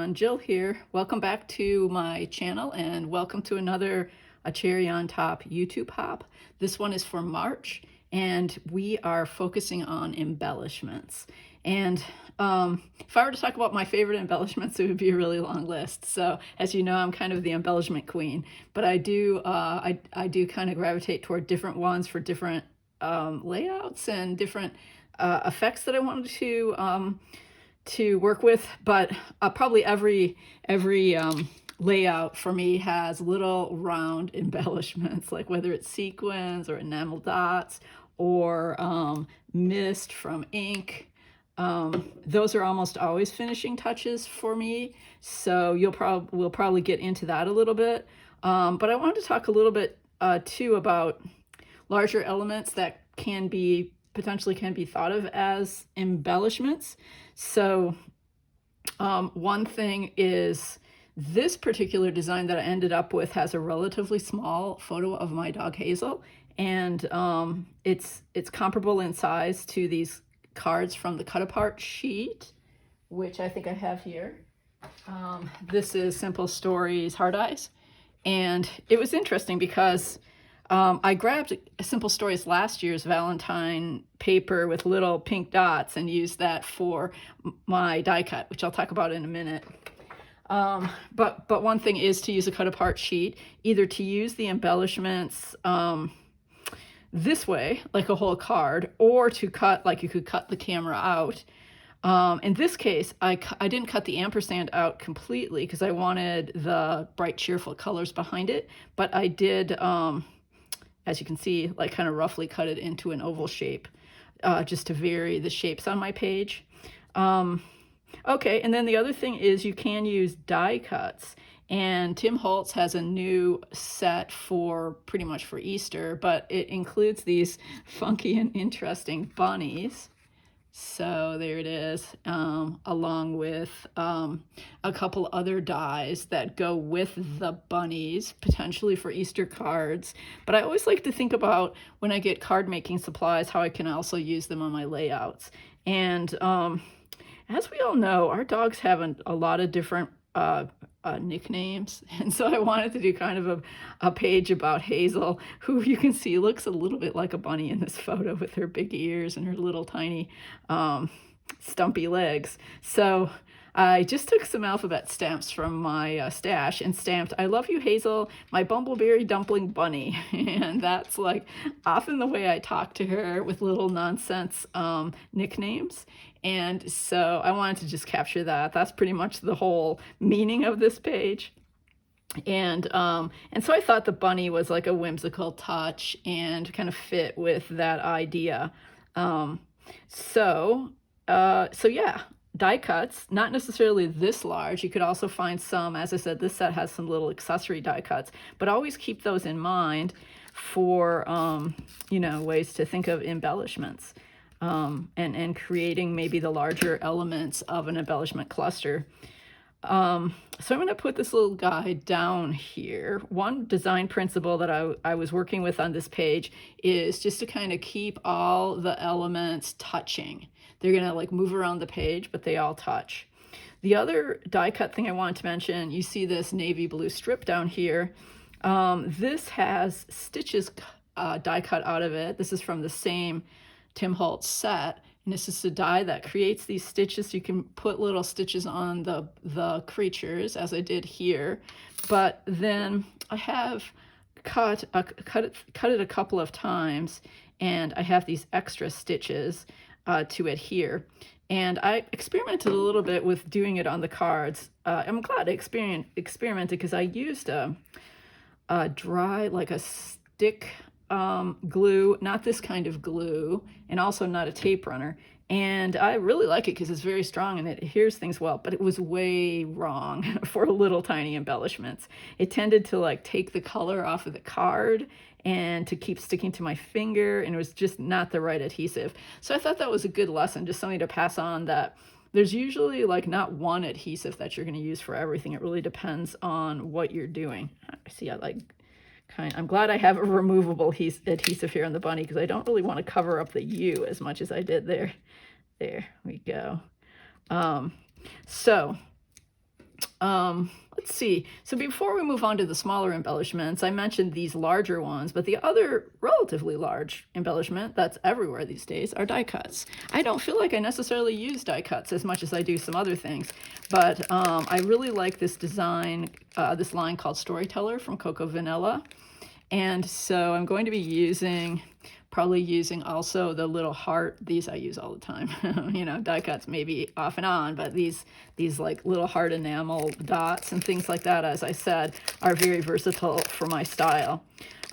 everyone, Jill here. Welcome back to my channel and welcome to another A Cherry on Top YouTube hop. This one is for March and we are focusing on embellishments. And if I were to talk about my favorite embellishments, it would be a really long list. So as you know, I'm kind of the embellishment queen, but I do kind of gravitate toward different ones for different layouts and different effects that I wanted to work with, but probably every layout for me has little round embellishments, like whether it's sequins or enamel dots or mist from ink. Those are almost always finishing touches for me, so we'll probably get into that a little bit. But I wanted to talk a little bit too about larger elements that potentially can be thought of as embellishments. So one thing is this particular design that I ended up with has a relatively small photo of my dog Hazel, and it's comparable in size to these cards from the cut apart sheet, which I think I have here. This is Simple Stories Hard Eyes, and it was interesting because I grabbed Simple Stories last year's Valentine paper with little pink dots and used that for my die cut, which I'll talk about in a minute. But one thing is to use a cut apart sheet, either to use the embellishments this way, like a whole card, or to cut, like you could cut the camera out. In this case, I didn't cut the ampersand out completely because I wanted the bright, cheerful colors behind it, but I did, as you can see, like kind of roughly cut it into an oval shape, just to vary the shapes on my page. Okay, and then the other thing is you can use die cuts. And Tim Holtz has a new set for pretty much for Easter, but it includes these funky and interesting bunnies. So there it is, along with a couple other dies that go with the bunnies, potentially for Easter cards. But I always like to think about, when I get card making supplies, how I can also use them on my layouts. And as we all know, our dogs have a lot of different nicknames, and so I wanted to do kind of a page about Hazel, who you can see looks a little bit like a bunny in this photo with her big ears and her little tiny stumpy legs. So I just took some alphabet stamps from my stash and stamped, "I love you, Hazel, my bumbleberry dumpling bunny." And that's like often the way I talk to her, with little nonsense nicknames. And so I wanted to just capture that. That's pretty much the whole meaning of this page. And so I thought the bunny was like a whimsical touch and kind of fit with that idea. So yeah, die cuts, not necessarily this large. You could also find some, as I said, this set has some little accessory die cuts, but always keep those in mind for, ways to think of embellishments. And creating maybe the larger elements of an embellishment cluster. So I'm going to put this little guide down here. One design principle that I was working with on this page is just to kind of keep all the elements touching. They're going to like move around the page, but they all touch. The other die cut thing I wanted to mention, you see this navy blue strip down here. This has stitches die cut out of it. This is from the same Tim Holtz set, and this is a die that creates these stitches. You can put little stitches on the creatures, as I did here, but then I have cut it a couple of times, and I have these extra stitches to adhere. And I experimented a little bit with doing it on the cards. I'm glad I experimented because I used a dry, like a stick glue, not this kind of glue, and also not a tape runner. And I really like it because it's very strong and it adheres things well, but it was way wrong for little tiny embellishments. It tended to like take the color off of the card and to keep sticking to my finger, and it was just not the right adhesive. So I thought that was a good lesson, just something to pass on, that there's usually like not one adhesive that you're going to use for everything. It really depends on what you're doing. See, I'm glad I have a removable adhesive here on the bunny because I don't really want to cover up the U as much as I did there. There we go. So Let's see. So before we move on to the smaller embellishments, I mentioned these larger ones, but the other relatively large embellishment that's everywhere these days are die cuts. I don't feel like I necessarily use die cuts as much as I do some other things, but I really like this design, this line called Storyteller from Cocoa Vanilla. And so I'm going to be probably using also the little heart. These I use all the time. You know, die cuts maybe off and on, but these like little heart enamel dots and things like that, as I said, are very versatile for my style.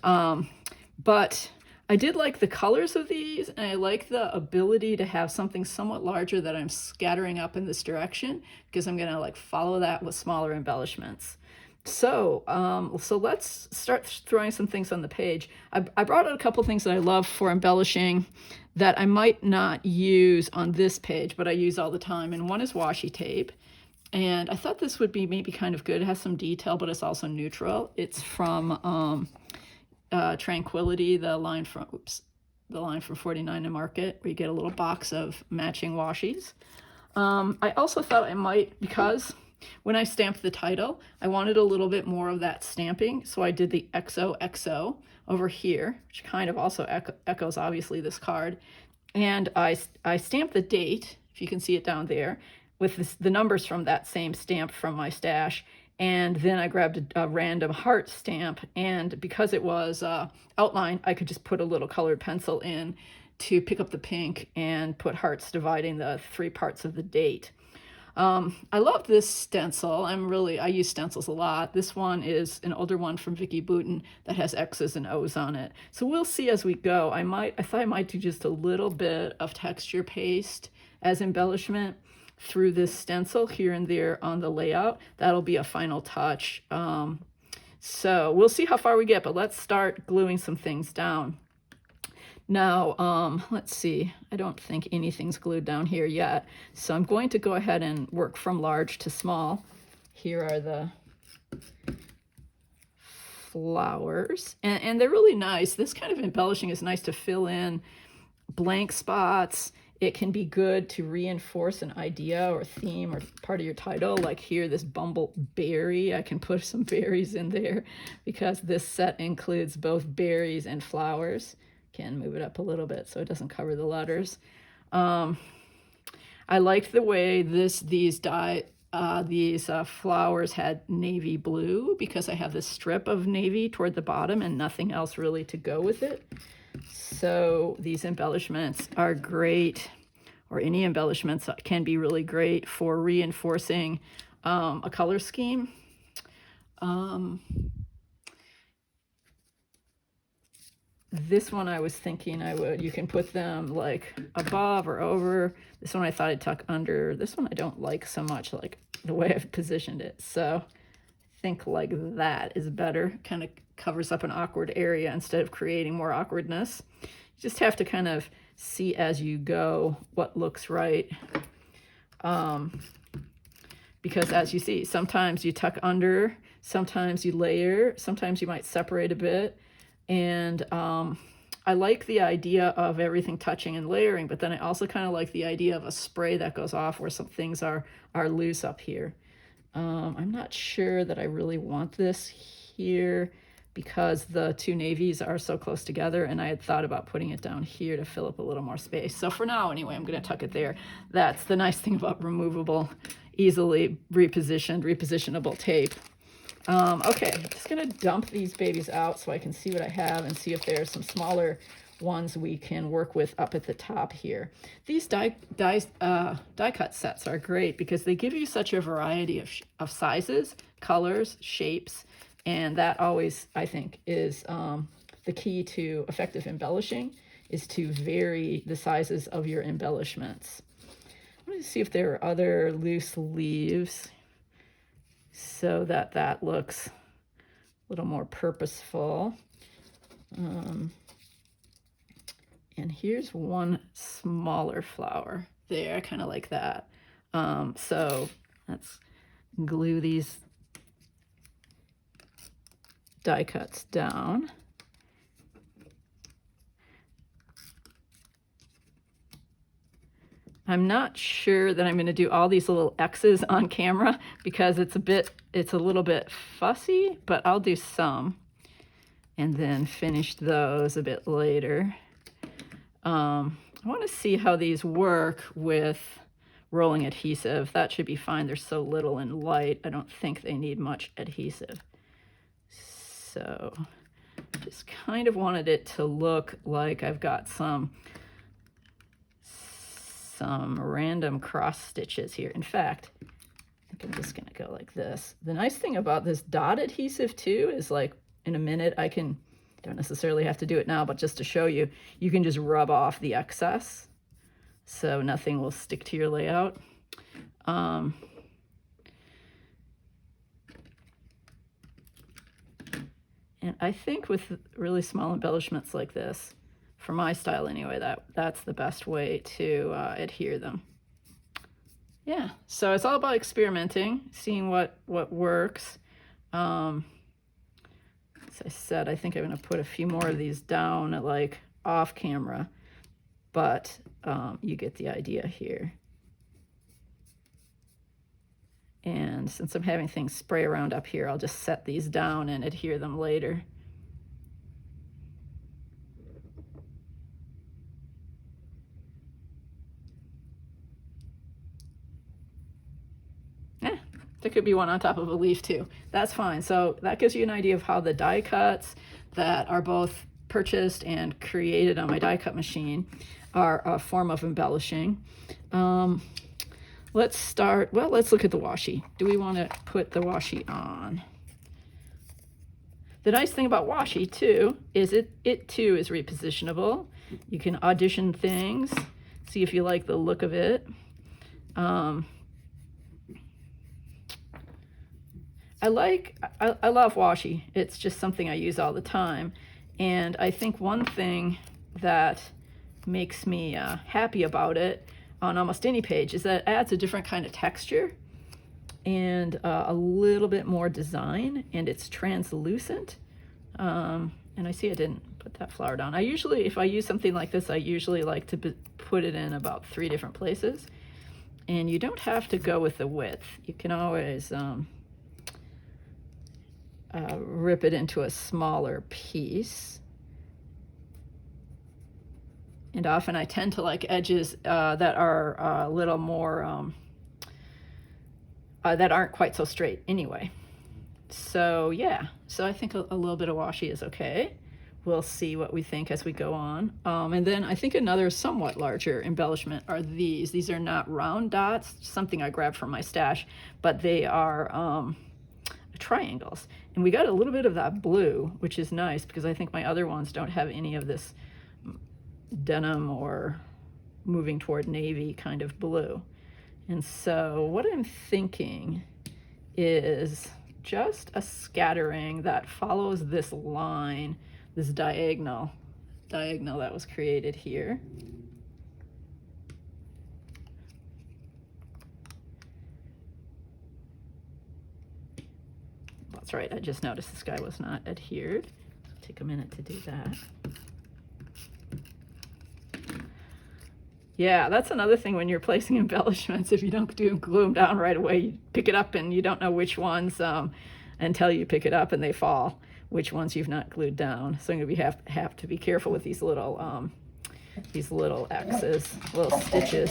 But I did like the colors of these, and I like the ability to have something somewhat larger that I'm scattering up in this direction, because I'm gonna like follow that with smaller embellishments. So, so let's start throwing some things on the page. I brought out a couple things that I love for embellishing that I might not use on this page, but I use all the time. And one is washi tape. And I thought this would be maybe kind of good. It has some detail, but it's also neutral. It's from Tranquility, the line from 49 and Market, where you get a little box of matching washies. I also thought I might, because when I stamped the title, I wanted a little bit more of that stamping, so I did the XOXO over here, which kind of also echoes obviously this card. And I stamped the date, if you can see it down there, with the numbers from that same stamp from my stash. And then I grabbed a random heart stamp, and because it was outlined, I could just put a little colored pencil in to pick up the pink and put hearts dividing the 3 parts of the date. I love this stencil. I use stencils a lot. This one is an older one from Vicky Boutin that has X's and O's on it. So we'll see as we go. I thought I might do just a little bit of texture paste as embellishment through this stencil here and there on the layout. That'll be a final touch. So we'll see how far we get, but let's start gluing some things down. Now, let's see, I don't think anything's glued down here yet. So I'm going to go ahead and work from large to small. Here are the flowers, and they're really nice. This kind of embellishing is nice to fill in blank spots. It can be good to reinforce an idea or theme or part of your title. Like here, this bumbleberry, I can put some berries in there because this set includes both berries and flowers. Can move it up a little bit so it doesn't cover the letters. I liked the way these flowers had navy blue, because I have this strip of navy toward the bottom and nothing else really to go with it. So these embellishments are great, or any embellishments can be really great for reinforcing a color scheme. This one I was thinking you can put them like above or over. This one I thought I'd tuck under. This one I don't like so much, like the way I've positioned it. So I think like that is better. Kind of covers up an awkward area instead of creating more awkwardness. You just have to kind of see as you go what looks right. Because as you see, sometimes you tuck under, sometimes you layer, sometimes you might separate a bit. And I like the idea of everything touching and layering, but then I also kind of like the idea of a spray that goes off where some things are loose up here. I'm not sure that I really want this here because the 2 navies are so close together, and I had thought about putting it down here to fill up a little more space. So for now, anyway, I'm going to tuck it there. That's the nice thing about removable, easily repositionable tape. Okay, I'm just going to dump these babies out so I can see what I have and see if there's some smaller ones we can work with up at the top here. These die cut sets are great because they give you such a variety of sizes, colors, shapes, and that always, I think, is the key to effective embellishing, is to vary the sizes of your embellishments. Let me see if there are other loose leaves, so that looks a little more purposeful. And here's one smaller flower there. I kind of like that. So let's glue these die cuts down. I'm not sure that I'm going to do all these little X's on camera because it's a little bit fussy, but I'll do some and then finish those a bit later. I want to see how these work with rolling adhesive. That should be fine. They're so little and light. I don't think they need much adhesive. So just kind of wanted it to look like I've got some random cross stitches here. In fact, I think I'm just going to go like this. The nice thing about this dot adhesive too is, like, in a minute don't necessarily have to do it now, but just to show you, you can just rub off the excess so nothing will stick to your layout. And I think with really small embellishments like this, for my style anyway, that's the best way to adhere them. Yeah, so it's all about experimenting, seeing what works. As I said, I think I'm going to put a few more of these down like off camera, but you get the idea here. And since I'm having things spray around up here, I'll just set these down and adhere them later. There could be one on top of a leaf too. That's fine. So that gives you an idea of how the die cuts that are both purchased and created on my die cut machine are a form of embellishing. Let's start, well, let's look at the washi. Do we want to put the washi on? The nice thing about washi too is it too is repositionable. You can audition things, see if you like the look of it. I love washi. It's just something I use all the time. And I think one thing that makes me happy about it on almost any page is that it adds a different kind of texture and a little bit more design, and it's translucent. And I see I didn't put that flower down. I usually, if I use something like this, I usually like to put it in about 3 different places. And you don't have to go with the width. You can always rip it into a smaller piece. And often I tend to like edges that are a little more, that aren't quite so straight anyway. So yeah, so I think a little bit of washi is okay. We'll see what we think as we go on. And then I think another somewhat larger embellishment are these. These are not round dots, something I grabbed from my stash, but they are triangles. And we got a little bit of that blue, which is nice because I think my other ones don't have any of this denim or moving toward navy kind of blue. And so what I'm thinking is just a scattering that follows this line, this diagonal that was created here. That's right, I just noticed this guy was not adhered. Take a minute to do that. Yeah, that's another thing when you're placing embellishments. If you don't glue them down right away, you pick it up and you don't know which ones until you pick it up and they fall, which ones you've not glued down. So I'm going to have to be careful with these little X's, little stitches.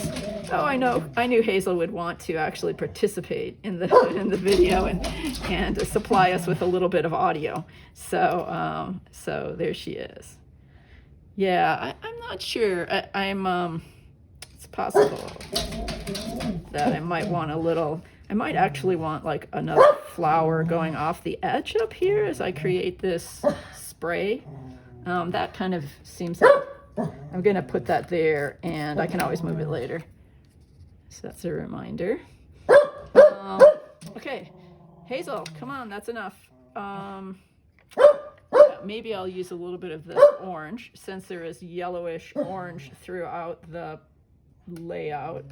Oh, I knew Hazel would want to actually participate in the video and supply us with a little bit of audio. So so there she is. Yeah, I'm not sure. It's possible that I might want I might actually want like another flower going off the edge up here as I create this spray. That kind of seems like I'm going to put that there, and I can always move it later. So that's a reminder. Okay, Hazel, come on, that's enough. Maybe I'll use a little bit of this orange, since there is yellowish orange throughout the layout.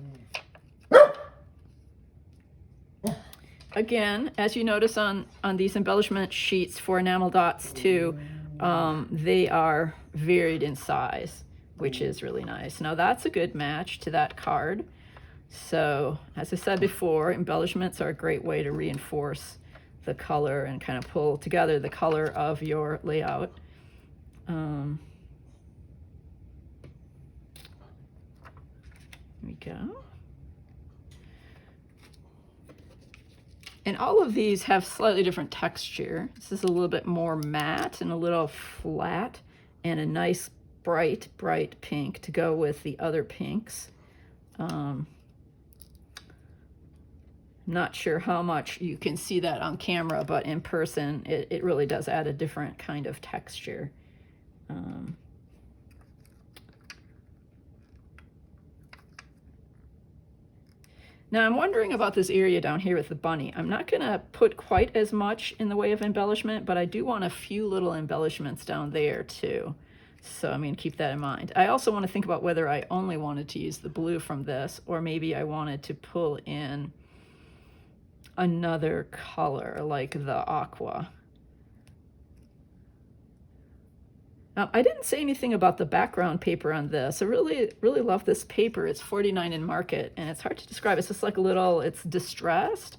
Again, as you notice on these embellishment sheets for enamel dots too, they are varied in size. which is really nice. Now that's a good match to that card. So as I said before, embellishments are a great way to reinforce the color and kind of pull together the color of your layout. Here we go. And all of these have slightly different texture. This is a little bit more matte and a little flat, and a nice bright pink to go with the other pinks. Not sure how much you can see that on camera, but in person, it really does add a different kind of texture. Now I'm wondering about this area down here with the bunny. I'm not gonna put quite as much in the way of embellishment, but I do want a few little embellishments down there too. So I mean, keep that in mind. I also want to think about whether I only wanted to use the blue from this, or maybe I wanted to pull in another color like the aqua. I didn't say anything about the background paper on this. I really love this paper. It's $49 in Market, and it's hard to describe. It's just like a little, it's distressed,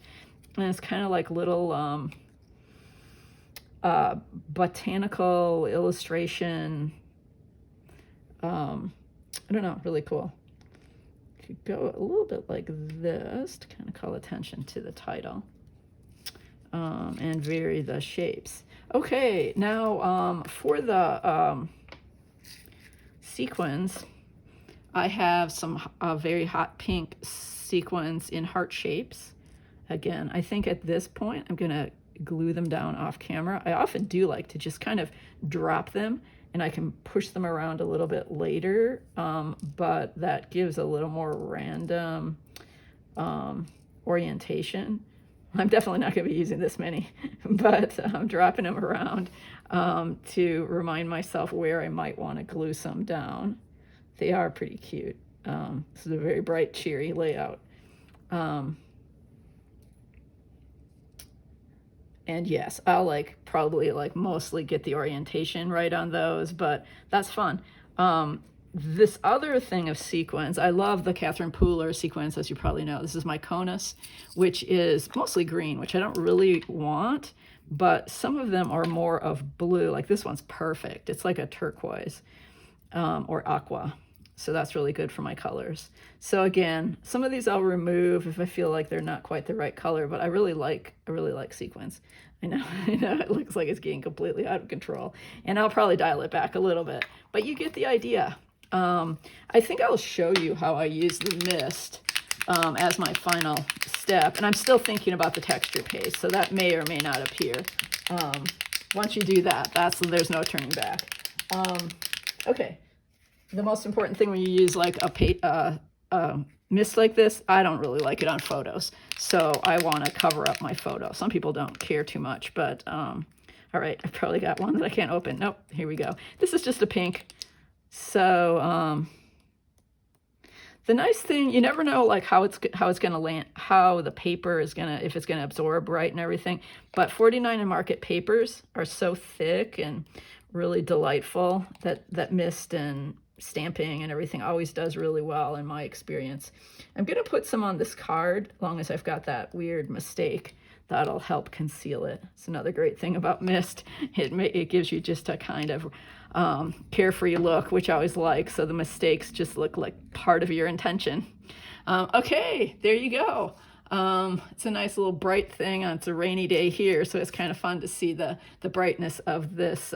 and it's kind of like little botanical illustration. I don't know, really cool. If you go a little bit like this to kind of call attention to the title, and vary the shapes. Okay, now for the sequins, I have some very hot pink sequins in heart shapes. Again, I think at this point I'm gonna glue them down off camera. I often do like to just kind of drop them, and I can push them around a little bit later, but that gives a little more random orientation. I'm definitely not going to be using this many, but I'm dropping them around to remind myself where I might want to glue some down. They are pretty cute. This is a very bright, cheery layout. And yes, I'll probably mostly get the orientation right on those, but that's fun. This other thing of sequins, I love the Catherine Pooler sequins, as you probably know. This is my Conus, which is mostly green, which I don't really want, but some of them are more of blue. Like this one's perfect. It's like a turquoise or aqua. So that's really good for my colors. So again, some of these I'll remove if I feel like they're not quite the right color, but I really like sequins. I know it looks like it's getting completely out of control, and I'll probably dial it back a little bit, but you get the idea. I think I'll show you how I use the mist as my final step, and I'm still thinking about the texture paste, so that may or may not appear. Once you do that, there's no turning back. Okay, the most important thing when you use like a mist like this, I don't really like it on photos, so I want to cover up my photo. Some people don't care too much, but all right, I've probably got one that I can't open. Nope, here we go. This is just a pink. So the nice thing, you never know how it's gonna land, how the paper is gonna, if it's gonna absorb right and everything. But 49 in Market papers are so thick and really delightful that mist and stamping and everything always does really well in my experience. I'm gonna put some on this card, as long as I've got that weird mistake. That'll help conceal it. It's another great thing about mist. It gives you just a kind of carefree look, which I always like, so the mistakes just look like part of your intention. Okay, there you go. It's a nice little bright thing. It's a rainy day here, so it's kind of fun to see the brightness of this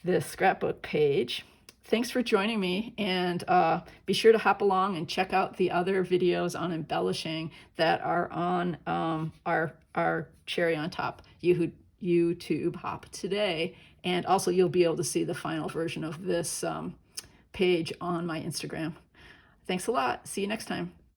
this scrapbook page. Thanks for joining me, and be sure to hop along and check out the other videos on embellishing that are on our Cherry on Top YouTube hop today. And also you'll be able to see the final version of this page on my Instagram. Thanks a lot. See you next time.